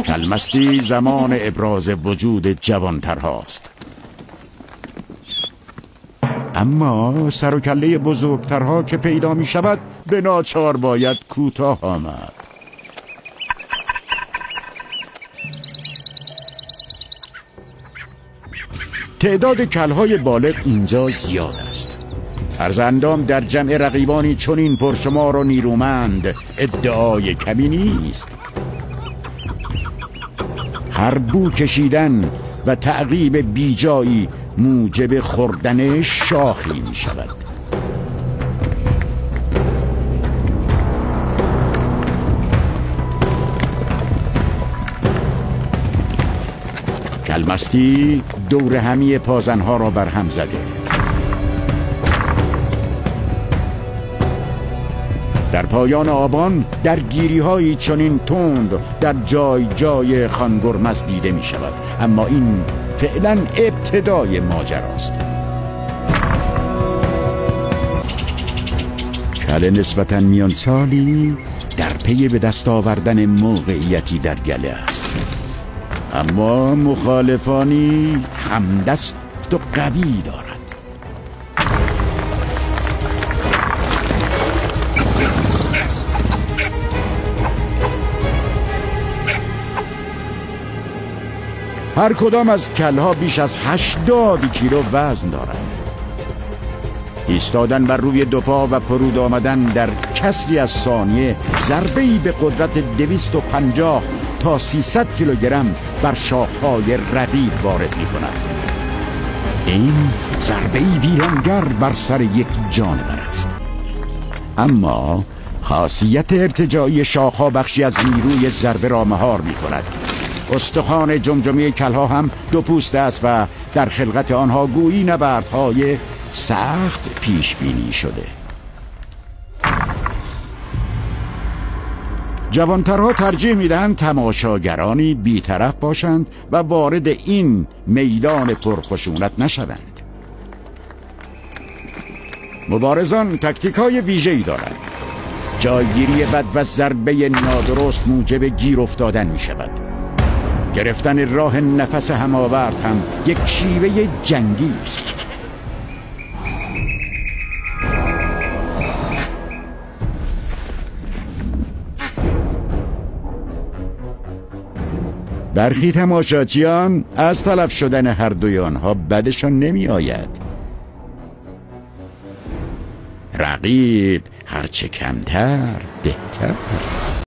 کلمستی زمان ابراز وجود جوانترهاست. اما سر و کله بزرگترها که پیدا می شود به ناچار باید کوتاه آمد. تعداد کلهای بالغ اینجا زیاد است. فرزندام در جمع رقیبانی چنین پرشمار و نیرومند ادعای کمی نیست. هر بو کشیدن و تعقیب بیجایی موجب خوردن شاخی می شود. کلمستی دور همی پازنها را برهم زده. در پایان آبان در گیری هایی چنین تند در جای جای خانگرمز دیده می شود. اما این فعلا ابتدای ماجراست. کل نسبتاً میان سالی در پی به دست آوردن موقعیتی در گله است. اما مخالفانی همدست و قوی دارد. هر کدام از کلها بیش از 80 کیلو وزن دارند. ایستادن بر روی دو پا و فرود آمدن در کسری از ثانیه ضربه‌ای به قدرت 250 تا 300 کیلوگرم بر شاخهای رقیب وارد می‌کند. این ضربه‌ای ویرانگر بر سر یک جانور است. اما خاصیت ارتجاعی شاخها بخشی از نیروی ضربه را مهار می‌کند. استخوان جمجمه کلها هم دو پوست است و در خلقت آنها گویی نبردهای سخت پیش بینی شده. جوانترها ترجیح میدهند تماشاگرانی بی‌طرف باشند و وارد این میدان پرخشونت نشوند. مبارزان تکتیک‌های ویژه‌ای دارند. جایگیری بد و ضربه نادرست موجب گیر افتادن می شود. گرفتن راه نفس هماورد هم یک شیوه جنگی است. برخی تماشاچیان از تلف شدن هر دوی آنها بدشان نمی آید. رقیب هرچه کمتر بهتر.